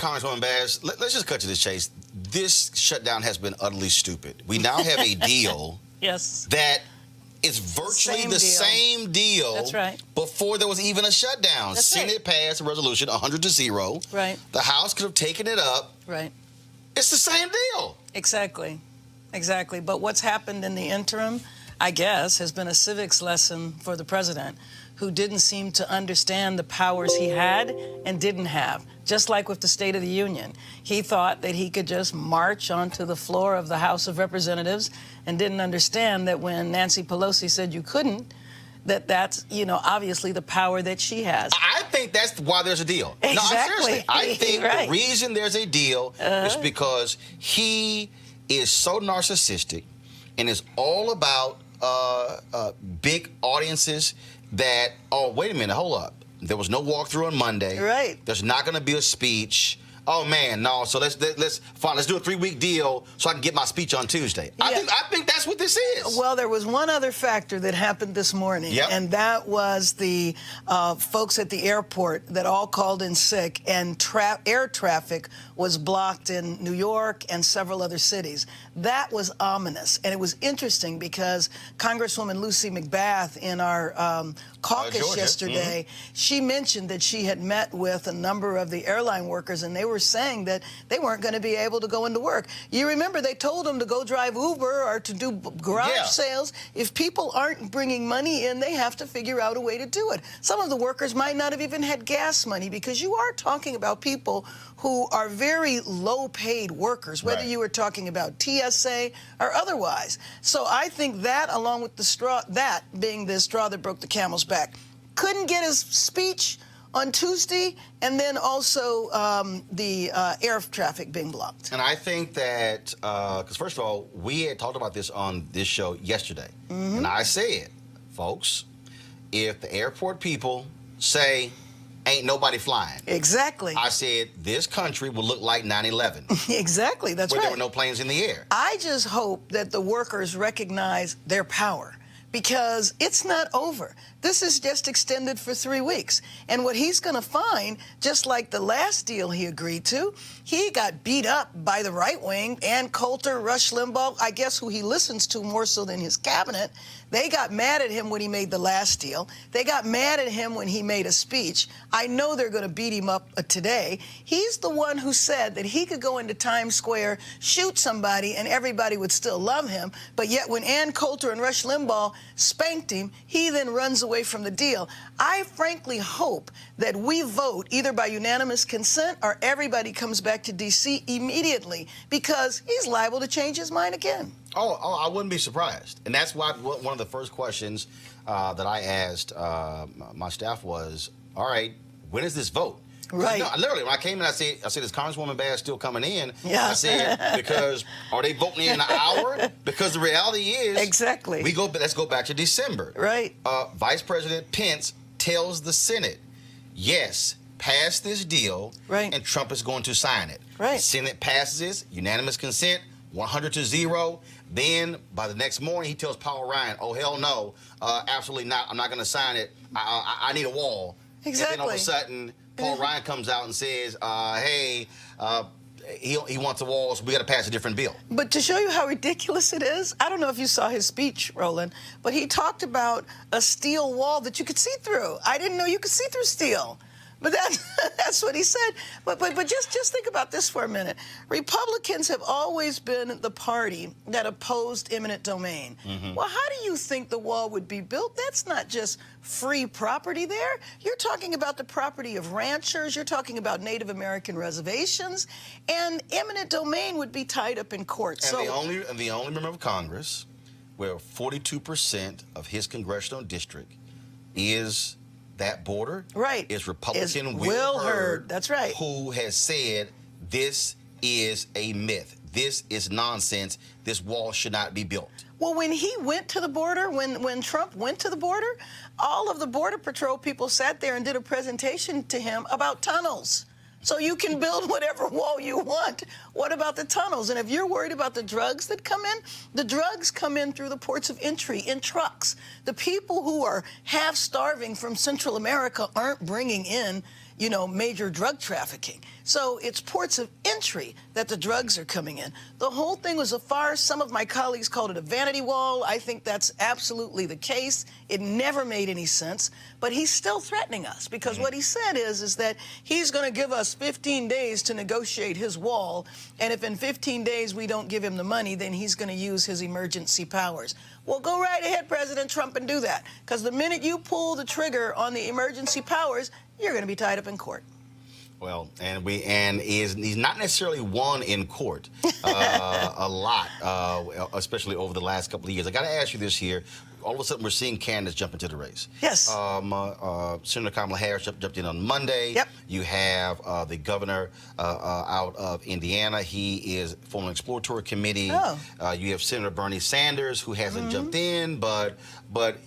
Congresswoman Bass, let's just cut to the chase. This shutdown has been utterly stupid. We now have a deal yes. that is virtually the same deal. That's right. Before there was even a shutdown. That's Senate passed a resolution 100-0. Right. The House could have taken it up. Right. It's the same deal. Exactly. Exactly. But what's happened in the interim, I guess, has been a civics lesson for the president, who didn't seem to understand the powers he had and didn't have. Just like with the State of the Union. He thought that he could just march onto the floor of the House of Representatives and didn't understand that when Nancy Pelosi said you couldn't, that's, obviously the power that she has. I think that's why there's a deal. Exactly. No, seriously. I think right. the reason there's a deal is because he is so narcissistic and is all about big audiences that, oh, wait a minute, hold up. There was no walkthrough on Monday. Right. There's not going to be a speech. Oh man, no. So let's do a 3-week deal so I can get my speech on Tuesday. Yeah. I think that's what this is. Well, there was one other factor that happened this morning, and that was the folks at the airport that all called in sick, and air traffic was blocked in New York and several other cities. That was ominous, and it was interesting because Congresswoman Lucy McBath in our caucus yesterday, she mentioned that she had met with a number of the airline workers, and they were saying that they weren't going to be able to go into work. You remember they told them to go drive Uber or to do garage sales. If people aren't bringing money in, they have to figure out a way to do it. Some of the workers might not have even had gas money, because you are talking about people who are very low-paid workers, whether you were talking about TSA or otherwise. So I think that, along with the straw, that being the straw that broke the camel's back, couldn't get his speech on Tuesday, and then also the air traffic being blocked. And I think that, because first of all, we had talked about this on this show yesterday, and I said, folks, if the airport people say, ain't nobody flying. Exactly. I said, this country will look like 9/11. Exactly, that's where right. There were no planes in the air. I just hope that the workers recognize their power, because it's not over. This is just extended for 3 weeks. And what he's going to find, just like the last deal he agreed to, he got beat up by the right wing, Ann Coulter, Rush Limbaugh, I guess who he listens to more so than his cabinet. They got mad at him when he made the last deal. They got mad at him when he made a speech. I know they're going to beat him up today. He's the one who said that he could go into Times Square, shoot somebody, and everybody would still love him. But yet when Ann Coulter and Rush Limbaugh spanked him, he then runs away from the deal. I frankly hope that we vote either by unanimous consent or everybody comes back to D.C. immediately, because he's liable to change his mind again. Oh, I wouldn't be surprised. And that's why one of the first questions that I asked my staff was, all right, when is this vote? Right. No, literally, when I came in, I said, is Congresswoman Bass still coming in? Yeah. I said, because are they voting in an hour? Because the reality is, exactly. Let's go back to December. Right. Vice President Pence tells the Senate, yes, pass this deal, and Trump is going to sign it. Right. The Senate passes this, unanimous consent, 100-0. Then by the next morning, he tells Paul Ryan, oh, hell no, absolutely not. I'm not going to sign it. I need a wall. Exactly. And then all of a sudden, Paul Ryan comes out and says, hey, he wants a wall, so we got to pass a different bill. But to show you how ridiculous it is, I don't know if you saw his speech, Roland, but he talked about a steel wall that you could see through. I didn't know you could see through steel. But that's what he said. But just think about this for a minute. Republicans have always been the party that opposed eminent domain. Well, how do you think the wall would be built? That's not just free property there. You're talking about the property of ranchers. You're talking about Native American reservations. And eminent domain would be tied up in court. And the only member of Congress where 42% of his congressional district is that border is Republican Will Hurd. That's right. Who has said this is a myth. This is nonsense. This wall should not be built. Well, when he went to the border, when Trump went to the border, all of the Border Patrol people sat there and did a presentation to him about tunnels. So you can build whatever wall you want. What about the tunnels? And if you're worried about the drugs that come in, the drugs come in through the ports of entry in trucks. The people who are half starving from Central America aren't bringing in, major drug trafficking. So it's ports of entry that the drugs are coming in. The whole thing was a farce. Some of my colleagues called it a vanity wall. I think that's absolutely the case. It never made any sense. But he's still threatening us because what he said is that he's going to give us 15 days to negotiate his wall. And if in 15 days we don't give him the money, then he's going to use his emergency powers. Well, go right ahead, President Trump, and do that. Because the minute you pull the trigger on the emergency powers, you're going to be tied up in court. Well, he's not necessarily won in court a lot, especially over the last couple of years. I got to ask you this here. All of a sudden, we're seeing candidates jump into the race. Yes. Senator Kamala Harris jumped in on Monday. Yep. You have the governor out of Indiana. He is forming an exploratory committee. Oh. You have Senator Bernie Sanders, who hasn't jumped in, but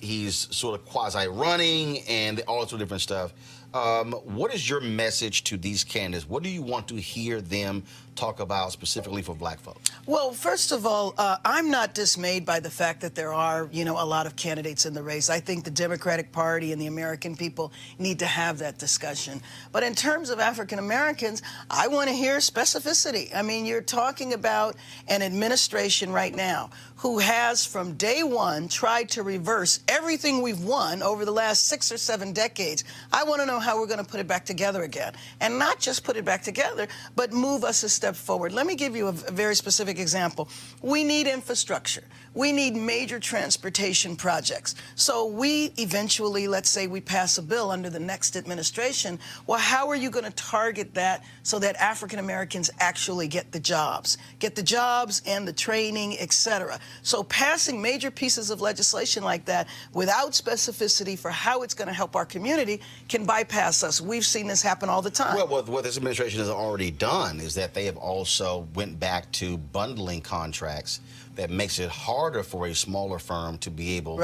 he's sort of quasi-running and all that sort of different stuff. What is your message to these candidates? What do you want to hear them talk about specifically for black folks? Well, first of all, I'm not dismayed by the fact that there are, a lot of candidates in the race. I think the Democratic Party and the American people need to have that discussion. But in terms of African Americans, I want to hear specificity. I mean, you're talking about an administration right now who has from day one tried to reverse everything we've won over the last 6 or 7 decades. I want to know how we're going to put it back together again. And not just put it back together, but move us a step forward. Let me give you a very specific example. We need infrastructure. We need major transportation projects. So we eventually, let's say we pass a bill under the next administration. Well, how are you going to target that so that African Americans actually get the jobs and the training, et cetera? So passing major pieces of legislation like that without specificity for how it's going to help our community can bypass us. We've seen this happen all the time. Well, what this administration has already done is that they have also went back to bundling contracts that makes it harder for a smaller firm to be able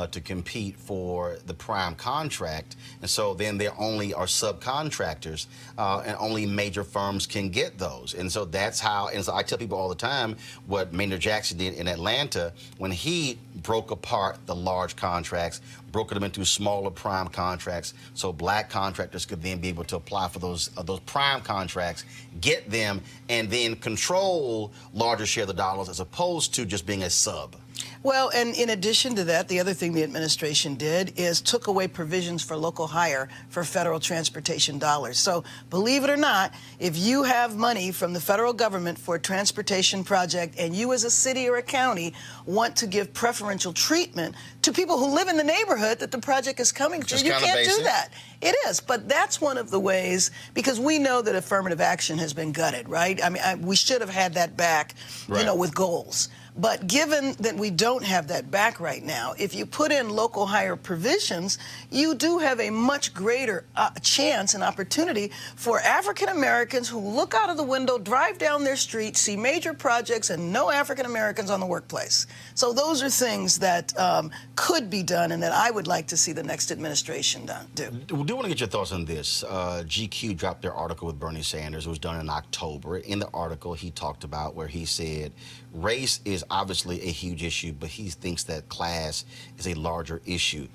to compete for the prime contract. And so then there only are subcontractors and only major firms can get those. And so that's how, and so I tell people all the time what Maynard Jackson did in Atlanta when he broke apart the large contracts, broke them into smaller prime contracts so black contractors could then be able to apply for those prime contracts, get them, and then control larger share of the dollars as opposed to just being a sub. Well, and in addition to that, the other thing the administration did is took away provisions for local hire for federal transportation dollars. So believe it or not, if you have money from the federal government for a transportation project and you as a city or a county want to give preferential treatment to people who live in the neighborhood that the project is coming to, you can't do that. It is, but that's one of the ways, because we know that affirmative action has been gutted, right? I mean, we should have had that back, with goals. But given that we don't have that back right now, if you put in local hire provisions, you do have a much greater chance and opportunity for African Americans who look out of the window, drive down their street, see major projects, and no African Americans on the workplace. So those are things that could be done and that I would like to see the next administration do. We do want to get your thoughts on this. GQ dropped their article with Bernie Sanders. It was done in October. In the article, he talked about where he said race is obviously a huge issue, but he thinks that class is a larger issue.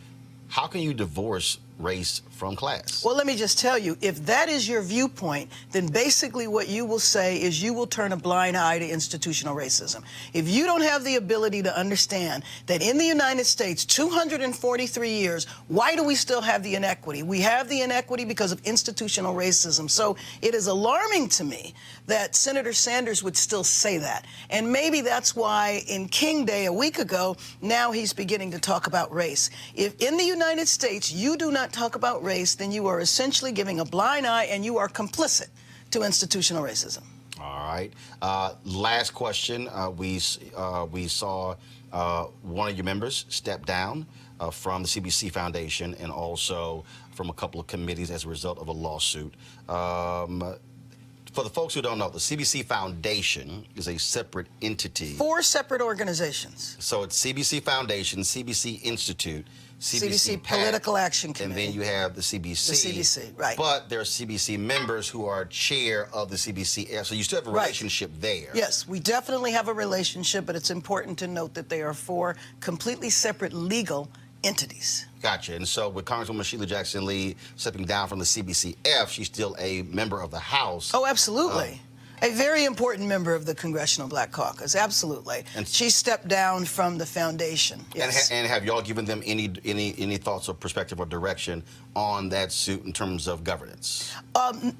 How can you divorce race from class? Well, let me just tell you, if that is your viewpoint, then basically what you will say is you will turn a blind eye to institutional racism. If you don't have the ability to understand that in the United States, 243 years, why do we still have the inequity? We have the inequity because of institutional racism. So it is alarming to me that Senator Sanders would still say that. And maybe that's why in King Day a week ago, now he's beginning to talk about race. If in the United States you do not talk about race, then you are essentially giving a blind eye and you are complicit to institutional racism. All right. Last question. We saw one of your members step down from the CBC Foundation and also from a couple of committees as a result of a lawsuit. For the folks who don't know, the CBC Foundation is a separate entity. 4 separate organizations. So it's CBC Foundation, CBC Institute, CBC Political Action Committee. And then you have the CBC. The CBC, right. But there are CBC members who are chair of the CBC F, so you still have a relationship there. Yes, we definitely have a relationship, but it's important to note that they are 4 completely separate legal entities. Gotcha. And so with Congresswoman Sheila Jackson Lee stepping down from the CBC F, she's still a member of the House. Oh, absolutely. A very important member of the Congressional Black Caucus, absolutely. And she stepped down from the foundation. Yes. And have y'all given them any thoughts or perspective or direction on that suit in terms of governance?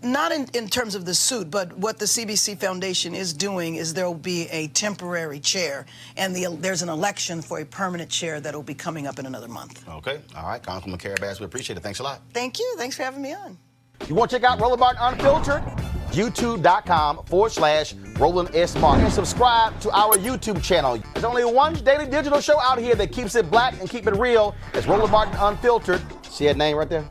Not in terms of the suit, but what the CBC Foundation is doing is there will be a temporary chair, and there's an election for a permanent chair that will be coming up in another month. Okay. All right. Congresswoman Karen Bass, we appreciate it. Thanks a lot. Thank you. Thanks for having me on. You want to check out Roland Martin Unfiltered? YouTube.com/Roland S. Martin. And subscribe to our YouTube channel. There's only one daily digital show out here that keeps it black and keep it real. It's Roland Martin Unfiltered. See that name right there?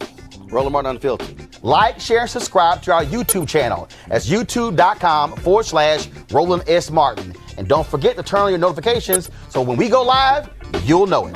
Roland Martin Unfiltered. Like, share, and subscribe to our YouTube channel. That's YouTube.com/Roland S. Martin. And don't forget to turn on your notifications so when we go live, you'll know it.